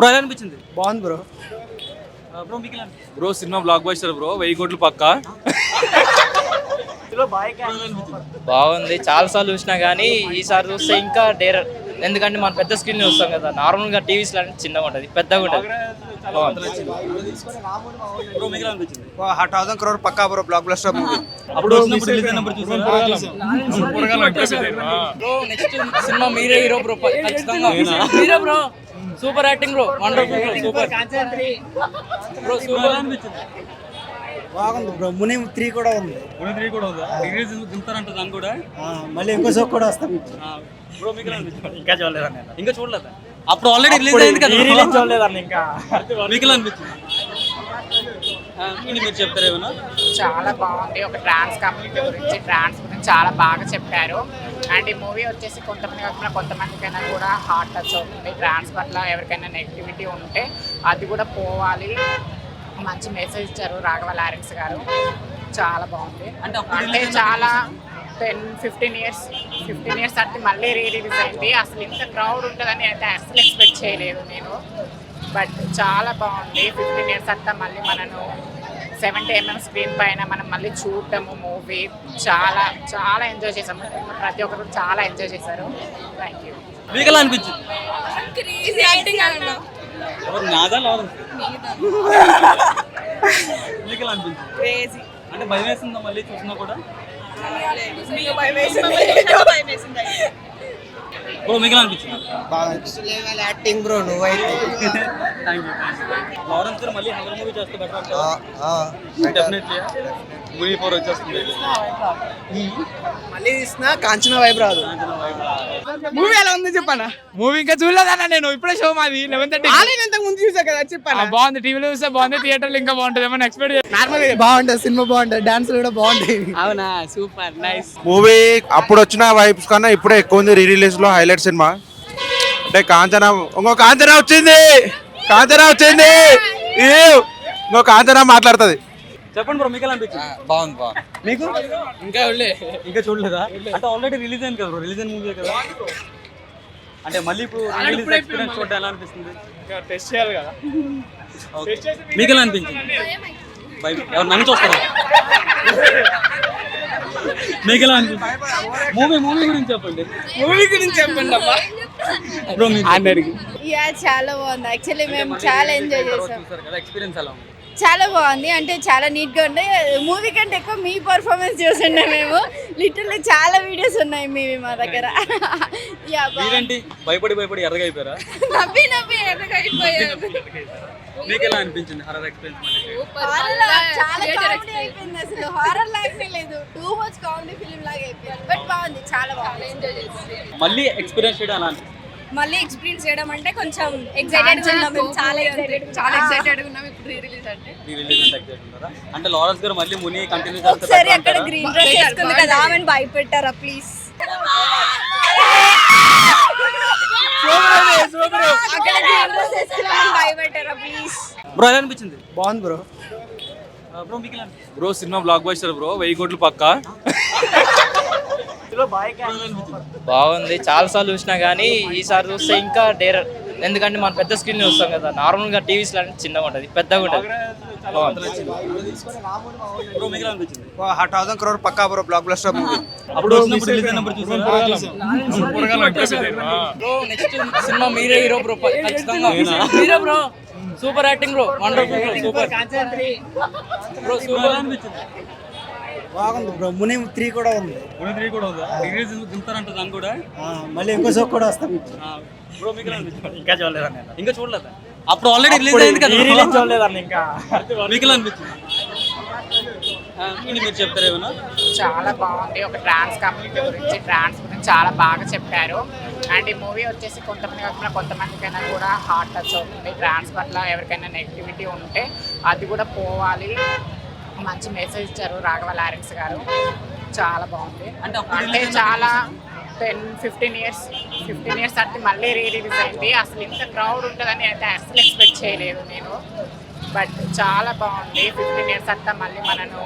Bro ఎలా అనిపించింది? బాగుంది బ్రో. బ్రో మీకు ఎలా అనిపించింది? Bro cinema block buster bro, 1000 కోట్లు పక్కా. బాగుంది, చాలా సార్లు చూసినా కానీ ఈసారి చూస్తే ఇంకా డేర్. ఎందుకంటే మనం పెద్ద స్క్రీన్ చూస్తాం కదా, నార్మల్గా టీవీస్ లాంటి చిన్నగా ఉంటుంది, పెద్దగా ఉంటుంది. బ్రో మీకు ఎలా అనిపించింది? 1000 crore పక్కా బ్రో, బ్లాక్ బస్టర్ మూవీ. అప్పుడు వచ్చినప్పుడు రిలీజ్ అయినప్పుడు చూసారా? బ్రో నెక్స్ట్ సినిమా మీరే హీరో బ్రో, ఖచ్చితంగా మీరే bro. Super acting bro, wonderful bro, super bro, super అనిపించింది. బాగుంది బ్రో. ముని 3 కూడా ఉంది. ముని 3 కూడా ఉందా? రిలీజ్ దింపుతారంట దాన్ని కూడా. మళ్ళీ ఇంకో షో కూడా వస్తాం. బ్రో మీకు ఎలా అనిపించింది? ఇంకా చూడలేదా? అప్పుడు ఆల్రెడీ రిలీజ్ అయింది కదా, రిలీజ్ చూడలేదండి ఇంకా. మీకు ఎలా అనిపించింది? మీరు చెప్తారు ఏమన్నా? చాలా బాగుంది. ఒక ట్రాన్స్ కమ్యూనిటీ గురించి, ట్రాన్స్ గురించి చాలా బాగా చెప్పారు. అండ్ ఈ మూవీ వచ్చేసి కొంతమంది కాకుండా కొంతమందికైనా కూడా హార్ట్ టచ్ అవుతుంది. ట్రాన్స్ పట్ల ఎవరికైనా నెగిటివిటీ ఉంటే అది కూడా పోవాలి. మంచి మెసేజ్ ఇచ్చారు రాఘవ లారెన్స్ గారు. చాలా బాగుంది. అంటే చాలా 10-15 ఇయర్స్ అంటే మళ్ళీ రిలీజ్ అయింది. అసలు ఇంత క్రౌడ్ ఉంటుందని అయితే అసలు ఎక్స్పెక్ట్ చేయలేదు నేను. బట్ చాలా బాగుంది. 15 ఇయర్స్ అంతా మళ్ళీ మనను 70 mm స్క్రీన్ పైన మనం మళ్ళీ చూడటము మూవీ చాలా చాలా ఎంజాయ్ చేసాము. ప్రతి ఒక్కరు చాలా ఎంజాయ్ చేశారు. Thank you. మీకు ఎలా అనిపించింది? నాదా మీకు ఎలా అనిపించింది? అంటే భయం వేసిందా మళ్ళీ చూసినా కూడా? బ్రో మీకు ఎలా అనిపించింది? యాక్టింగ్ బ్రో నువ్వైతే. Thank you. లారెన్స్ గారు మళ్ళీ హర్రర్ మూవీ చేస్తే బెటర్ అంటే డెఫినెట్లీ మూవీ 4 వచ్చేస్తుంది. మళ్ళీ తీసిన కాంచన వైబ్ రాదు. మూవీ ఎలా ఉందో చెప్పానా? మూవీ ఇంకా చూడలేదన్నా నేను. ఇప్పుడే షో మాది 11:30. ఇంతకు ముందు చూసా కదా, చెప్పాను. బాగుంది, టీవీలో చూస్తే బాగుంది, థియేటర్లో ఇంకా బాగుంటుంది. ఏమన్నా ఎక్స్పెక్ట్ నార్మల్ బాగుంటుంది, సినిమా బాగుంటుంది, డాన్స్ కూడా బాగుంటాయి. అవునా, సూపర్ నైస్ మూవీ. అప్పుడు వచ్చిన వైబ్స్ కన్నా ఇప్పుడే ఎక్కువ ఉంది. రిలీజ్ లో హైలైట్ సినిమా అంటే కాంచనా. ఇంకో కాంచనా వచ్చింది, ఇంకో కాంచనా మాట్లాడుతుంది. చెప్పండి బ్రో మీకు ఎలా అనిపించింది? బాగుంది. మీకు ఇంకా చూడలేదా? అంటే ఆల్రెడీ రిలీజ్ అయింది కదా బ్రో, రిలీజ్ అయిన మూవీ కదా. అంటే మళ్ళీ ఇప్పుడు రిలీజ్ ఎక్స్పీరియన్స్ చూడటం ఎలా అనిపిస్తుంది? టెస్ట్ చేయాలి కదా. మీకు ఎలా అనిపించింది? ఎవరు నన్ను చూస్తారా? మీకు ఎలా అనిపించింది? మూవీ గురించి చెప్పండి అబ్బా బ్రో. అందరికి చాలా బాగుంది. యాక్చువల్లీ మేము చాలా ఎంజాయ్ చేసాం. ఎక్స్పీరియన్స్ ఎలా ఉంది? చాలా బాగుంది. అంటే చాలా నీట్గా ఉండే. మూవీ కంటే ఎక్కువ మీ పర్ఫార్మెన్స్ చూస్తుండే మేము. లిటరల్లీ చాలా వీడియోస్ ఉన్నాయి మీవి మా దగ్గర. మీరేంటి భయపడి ఎర్రగా అయిపోయారా? నవ్వి ఎర్రగా అయిపోయారు. మీకు ఎలా అనిపించింది హర్రర్ ఎక్స్పీరియన్స్? చాలా కామెడీ అయిపోయింది. అసలు హారర్ లాగే లేదు, టూ మచ్ కామెడీ ఫిల్మ్ లాగా అయిపోయింది. బట్ బాగుంది, చాలా బాగుంది. ఎంజాయ్ చేసి మళ్ళీ ఎక్స్పీరియన్స్ చేయడం ఎలా అనిపిస్తుంది? మళ్ళీ ఎక్స్పీరియన్స్ చేయడం అంటే కొంచెం ఎక్సైటెడ్ ఉన్నాం. చాలా ఎక్సైటెడ్ ఉన్నాం ఇప్పుడు రిలీజ్ అంటే. ఎక్సైటెడ్ ఉన్నారా? అంటే లారెన్స్ గారు మళ్ళీ ముని కంటిన్యూ ఒకసారి అక్కడ గ్రీన్ డ్రెస్ వేసుకుంది కదా, ఆమెను భయపెట్టారా ప్లీజ్? అక్కడ గ్రీన్ డ్రెస్ వేసుకుని భయపెట్టారా ప్లీజ్? బ్రో ఎలా అనిపించింది? బాగుంది బ్రో. బ్రో మీకు ఎలా అనిపించింది? Bro cinema block buster bro, 1000 కోట్లు పక్కా. బాగుంది, చాలా సార్లు చూసినా కానీ ఈసారి చూస్తే ఇంకా డేర్. ఎందుకంటే మనం పెద్ద స్క్రీన్ చూస్తాం కదా, నార్మల్గా టీవీస్ లాంటి చిన్నగా ఉంటుంది, పెద్దగా ఉంటుంది. బ్రో మీకు ఎలా అనిపించింది? 1000 crore పక్కా బ్రో, బ్లాక్ బస్టర్ మూవీ. అప్పుడు వచ్చినప్పుడు రిలీజ్ అయినప్పుడు చూసారా? బ్రో నెక్స్ట్ సినిమా మీరే హీరో బ్రో, ఖచ్చితంగా మీరే bro. Super acting bro, wonderful bro, super bro, super అనిపించింది. బాగుంది బ్రో. ముని 3 కూడా ఉంది. ముని 3 కూడా ఉందా? రిలీజ్ దింపుతారంట దాన్ని కూడా. మళ్ళీ ఇంకో షో కూడా వస్తాం. బ్రో మీకు ఎలా అనిపించింది? ఇంకా చూడలేదా? అప్పుడు ఆల్రెడీ రిలీజ్ అయింది కదా, రిలీజ్ చూడలేదండి ఇంకా. మీకు ఎలా అనిపించింది? మీరు చెప్తారు ఏమన్నా? చాలా బాగుంది. ఒక ట్రాన్స్ కమ్యూనిటీ గురించి, ట్రాన్స్ గురించి చాలా బాగా చెప్పారు. అండ్ ఈ మూవీ వచ్చేసి కొంతమంది కాకుండా కొంతమందికైనా కూడా హార్ట్ టచ్ అవుతుంది. ట్రాన్స్ పట్ల ఎవరికైనా నెగిటివిటీ ఉంటే అది కూడా పోవాలి. మంచి మెసేజ్ ఇచ్చారు రాఘవ లారెన్స్ గారు. చాలా బాగుంది. అంటే చాలా 10-15 ఇయర్స్ అంటే మళ్ళీ రిలీజ్ అయింది. అసలు ఇంత క్రౌడ్ ఉంటుందని అయితే అసలు ఎక్స్పెక్ట్ చేయలేదు నేను. బట్ చాలా బాగుంది. 15 ఇయర్స్ అంతా మళ్ళీ మనను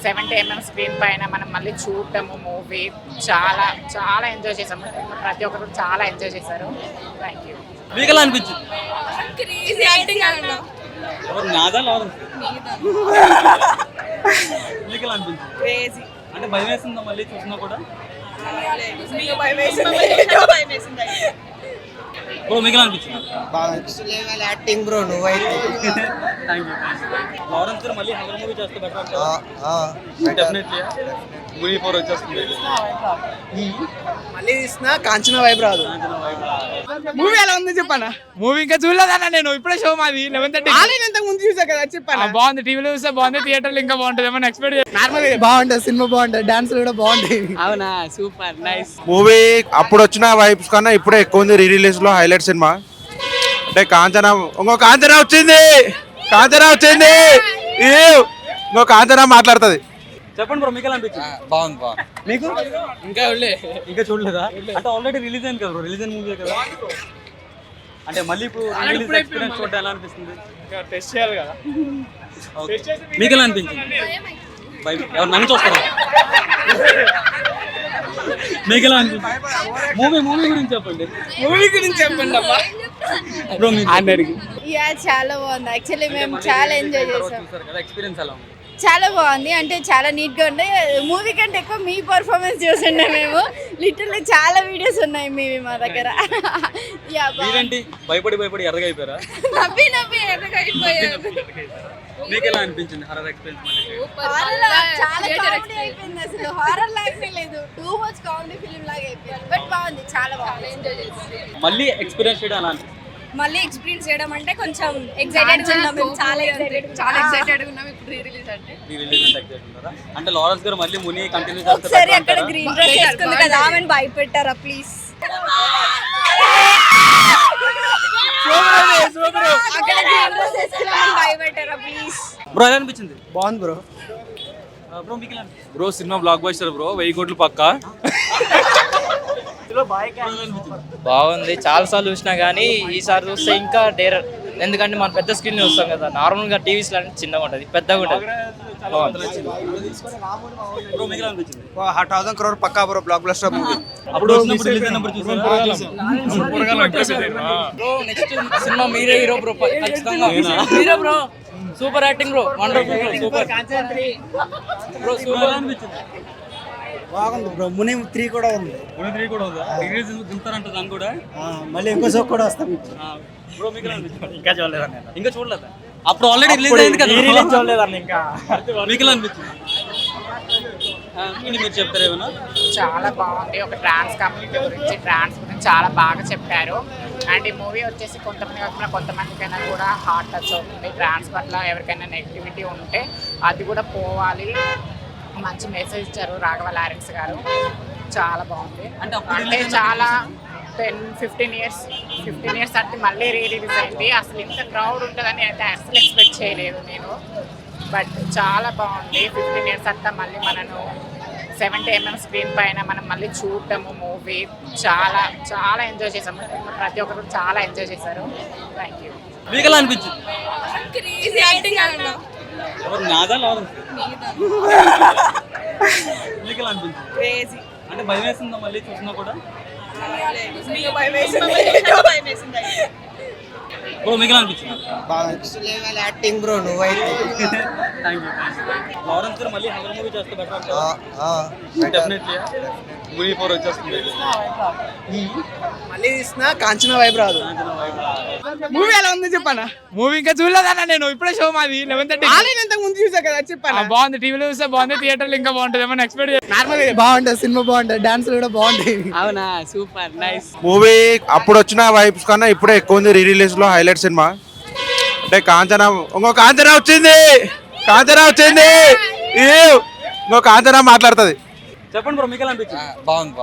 70 mm స్క్రీన్ పైన మనం మళ్ళీ చూడటము మూవీ చాలా చాలా ఎంజాయ్ చేసాము. ప్రతి ఒక్కరు చాలా ఎంజాయ్ చేశారు. Thank you. మీకు ఎలా అనిపించింది? ఎవరు నాదా లారెన్స్ మీకు ఎలా అనిపించింది? అంటే భయం వేస్తుందా మళ్ళీ చూసినా కూడా? బ్రో మీకు ఎలా అనిపించింది? యాక్టింగ్ బ్రో నువ్వైతే థ్యాంక్ యూ. లారెన్స్ గారు మళ్ళీ హర్రర్ మూవీ చేస్తే బెటర్ అంటే డెఫినెట్లీ మూవీ 4 వచ్చేస్తుంది. మళ్ళీ తీసిన కాంచన వైబ్ రాదు. మూవీ ఎలా ఉందో చెప్పానా? మూవీ ఇంకా చూడలేదన్నా నేను, ఇప్పుడే షో మాది 11:30. ఇంతకు ముందు చూసా కదా చెప్పాను. బాగుంది, టీవీలో చూస్తే బాగుంది, థియేటర్లో ఇంకా బాగుంటుంది ఏమన్నా ఎక్స్పెక్ట్ నార్మల్ బాగుంటుంది, సినిమా బాగుంటుంది, డాన్స్ కూడా బాగుంటాయి. అవునా, సూపర్ నైస్. మూవీ అప్పుడు వచ్చిన వైబ్స్ కన్నా ఇప్పుడే ఎక్కువ ఉంది. రీ రిలీజ్ లో హైలైట్ సినిమా అంటే కాంచనా. ఇంకో కాంచనా వచ్చింది, కాంచనా వచ్చింది. ఇంకో కాంచనా మాట్లాడుతుంది. చెప్పండి బ్రో మీకు ఎలా అనిపించింది? బాగుంది. మీకు ఇంకా చూడలేదా? అంటే ఆల్రెడీ రిలీజ్ అయింది కదా బ్రో, రిలీజ్ అయిన మూవీ కదా. అంటే మళ్ళీ ఇప్పుడు రిలీజ్ ఎక్స్పీరియన్స్ చూడడం ఎలా అనిపిస్తుంది? టెస్ట్ చేయాలి కదా. Okay. మీకు ఎలా అనిపించింది? ఎవరు నన్ను చూస్తారా? మీకు ఎలా అనిపించింది? మూవీ గురించి చెప్పండి. మూవీ గురించి చెప్పండి అమ్మా. బ్రో అందరికి యా చాలా బాగుంది. యాక్చువల్లీ మేము చాలా ఎంజాయ్ చేసాం. చూసారు కదా, ఎక్స్పీరియన్స్ ఎలా ఉంది? చాలా బాగుంది, అంటే చాలా నీట్ గా ఉండే. మూవీ కంటే ఎక్కువ మీ పర్ఫార్మెన్స్ చూస్తుండే మేము. లిటరల్లీ చాలా వీడియోస్ ఉన్నాయి మీవి మా దగ్గర. యా మీరేంటి భయపడి ఎర్రగా అయిపోయారా? నవ్వి ఎర్రగా అయిపోయారు. మీకు ఎలా అనిపించింది హర్రర్ ఎక్స్పీరియన్స్? చాలా కామెడీ అయిపోయింది అసలు. హారర్ లాగానే లేదు, టూ మచ్ కామెడీ ఫిలిం లాగా అయిపోయింది. బట్ బాగుంది, చాలా బాగుంది. ఎంజాయ్ చేసి మళ్ళీ ఎక్స్పీరియన్స్ చేయడం ఎలా అనిపిస్తుంది? మళ్ళీ ఎక్స్పీరియన్స్ చేయడం అంటే కొంచెం ఎక్సైటెడ్ ఉన్నాం మేము. చాలా ఎక్సైటెడ్ ఉన్నాం ఇప్పుడు రిలీజ్ అంటే. ఈ రిలీజ్ అంటే ఎక్సైట్ ఉన్నారా? అంటే లారెన్స్ గారు మళ్ళీ ముని కంటిన్యూ ఒకసారి అక్కడ గ్రీన్ డ్రెస్ వేసుకుంది కదా, ఆమెను భయపెట్టారా ప్లీజ్? అక్కడ గ్రీన్ డ్రెస్ వేసుకుని ఆమెను భయపెట్టారా ప్లీజ్? బ్రో ఎలా అనిపించింది? బాగుంది బ్రో. బ్రో మీకు ఎలా అనిపించింది? Bro cinema block buster bro, 1000 కోట్లు పక్కా. బాగుంది, చాలా సార్లు చూసినా కానీ ఈసారి చూస్తే ఇంకా డేరర్. ఎందుకంటే మనం పెద్ద స్క్రీన్ చూస్తాం కదా, నార్మల్గా టీవీస్ లాంటి చిన్నగా ఉంటుంది, పెద్దగా ఉంటుంది. బ్రో మీకు ఎలా అనిపించింది? 1000 crore పక్కా బ్రో, బ్లాక్ బ్లస్టర్ మూవీ. అప్పుడు వచ్చినప్పుడు రిలీజ్ అయినప్పుడు చూసారా? బ్రో నెక్స్ట్ సినిమా మీరే హీరో బ్రో, ఖచ్చితంగా మీరే bro. Super acting bro, wonderful bro, super bro, super అనిపించింది. బాగుంది బ్రో. ముని 3 కూడా ఉంది. ముని 3 కూడా ఉందా? రిలీజ్ దింపుతారంట దాన్ని కూడా. మళ్ళీ ఇంకో షో కూడా వస్తాం. బ్రో మీకు ఎలా అనిపించింది? ఇంకా చూడలేదా? ఇంకా చూడలేదా? అప్పుడు ఆల్రెడీ రిలీజ్ అయింది కదా. చూడలేదన్న ఇంకా. మీకు ఎలా అనిపించింది? మీరు చెప్తారు ఏమన్నా? చాలా బాగుంది. ఒక ట్రాన్స్ కమ్యూనిటీ గురించి, ట్రాన్స్ గురించి చాలా బాగా చెప్పారు. అండ్ ఈ మూవీ వచ్చేసి కొంతమందికైనా కూడా హార్ట్ టచ్ అవుతుంది. ట్రాన్స్ పట్ల ఎవరికైనా నెగిటివిటీ ఉంటే అది కూడా పోవాలి. మంచి మెసేజ్ ఇచ్చారు రాఘవ లారెన్స్ గారు. చాలా బాగుంది. అంటే చాలా 10-15 ఇయర్స్ అంటే మళ్ళీ రిలీజ్ అయింది. అసలు ఇంత క్రౌడ్ ఉంటుందని అయితే అసలు ఎక్స్పెక్ట్ చేయలేదు నేను. బట్ చాలా బాగుంది. 15 ఇయర్స్ అంతా మళ్ళీ మనను 70mm స్క్రీన్ పైన మనం మళ్ళీ చూడటము మూవీ చాలా చాలా ఎంజాయ్ చేసాము. ప్రతి ఒక్కరు చాలా ఎంజాయ్ చేశారు. Thank you. మీకు ఎలా అనిపించింది? ఎవరు నాదా లారెన్స్? మీకు ఎలా అనిపించింది? అంటే భయం వేస్తుందా మళ్ళీ చూసినా కూడా? బ్రో మీకు ఎలా అనిపించింది? యాక్టింగ్ బ్రో నువ్వైతే థ్యాంక్ యూ. లారెన్స్ గారు మళ్ళీ హర్రర్ మూవీ చేస్తే బెటర్ డెఫినెట్లీ మూవీ 4 వచ్చేస్తుంది. మళ్ళీ తీసిన కాంచన వైబ్ రాదు. మూవీ ఎలా ఉందో చెప్పానా? మూవీ ఇంకా చూడలేదన్నా నేను, ఇప్పుడే షో మాది 11:30. ఇంతకు ముందు చూసా కదా చెప్పాను. బాగుంది, టీవీలో చూస్తే బాగుంది, థియేటర్లో ఇంకా బాగుంటుంది ఏమన్నా ఎక్స్పెక్ట్ నార్మల్ బాగుంటుంది, సినిమా బాగుంటుంది, డాన్స్ కూడా బాగుంటాయి. అవునా, సూపర్ నైస్. మూవీ అప్పుడు వచ్చిన వైబ్స్ కన్నా ఇప్పుడే ఎక్కువ ఉంది. రీ రిలీజ్ లో హైలైట్ సినిమా అంటే కాంచనా. ఇంకో కాంచనా వచ్చింది, కాంచనా వచ్చింది. ఇంకో కాంచనా మాట్లాడుతుంది. చెప్పండి బ్రో మీకు ఎలా అనిపించింది? బాగుంది.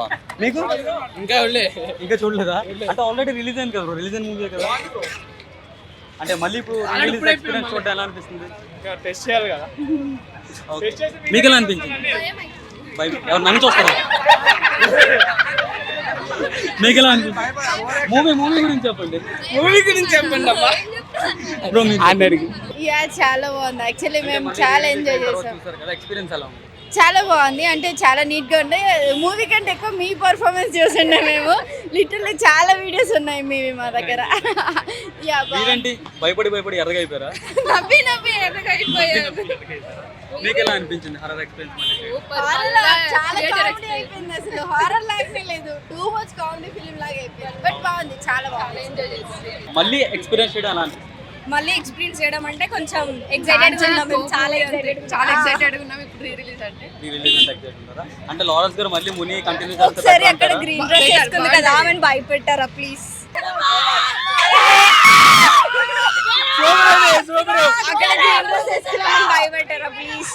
మీకు ఇంకా చూడలేదా? అంటే ఆల్రెడీ రిలీజ్ అయింది కదా బ్రో, రిలీజ్ అయిన మూవీ కదా. అంటే మళ్ళీ ఇప్పుడు రిలీజ్ ఎక్స్పీరియన్స్ చూడడం ఎలా అనిపిస్తుంది? టెస్ట్ చేయాలి కదా. మీకు ఎలా అనిపించింది? ఎవరు నన్ను చూస్తారా? మీకు ఎలా అనిపించింది? మూవీ గురించి చెప్పండి. మూవీ గురించి చెప్పండి అమ్మా. బ్రో అందరికి యా చాలా బాగుంది. యాక్చువల్లీ మేము చాలా ఎంజాయ్ చేసాం. చూసారు కదా, ఎక్స్పీరియన్స్ ఎలా ఉంది? చాలా బాగుంది, అంటే చాలా నీట్గా ఉండే. మూవీ కంటే ఎక్కువ మీ పర్ఫార్మెన్స్ చూసిండే మేము. లిటరల్లీ చాలా వీడియోస్ ఉన్నాయి మీవి మా దగ్గర. మీరేంటి భయపడి ఎర్రగా అయిపోయారా? నవ్వి ఎర్రగా అయిపోయారు. మీకు ఎలా అనిపించింది హర్రర్ ఎక్స్పీరియన్స్? చాలా కామెడీ అయిపోయింది, అసలు హారర్ లాగానే లేదు, టూ మచ్ కామెడీ ఫిలిం లాగా అయిపోయింది. బట్ బాగుంది, చాలా బాగుంది, ఎంజాయ్ చేసి. మళ్ళీ ఎక్స్పీరియన్స్ చేయడం అలా అనిపిస్తుంది. మళ్ళీ ఎక్స్పీరియన్స్ చేయడం అంటే కొంచెం ఎక్సైటెడ్ ఉన్నాం మేము, చాలా ఎక్సైటెడ్ ఉన్నాం ఇప్పుడు రిలీజ్ అంటే. అంటే లారెన్స్ గారు మళ్ళీ ముని కంటిన్యూ ఒకసారి అక్కడ గ్రీన్ డ్రెస్ వేసుకుంది కదా, ఆమెను భయపెట్టారా ప్లీజ్? అక్కడ గ్రీన్ డ్రెస్ వేసుకుని భయపెట్టారా ప్లీజ్?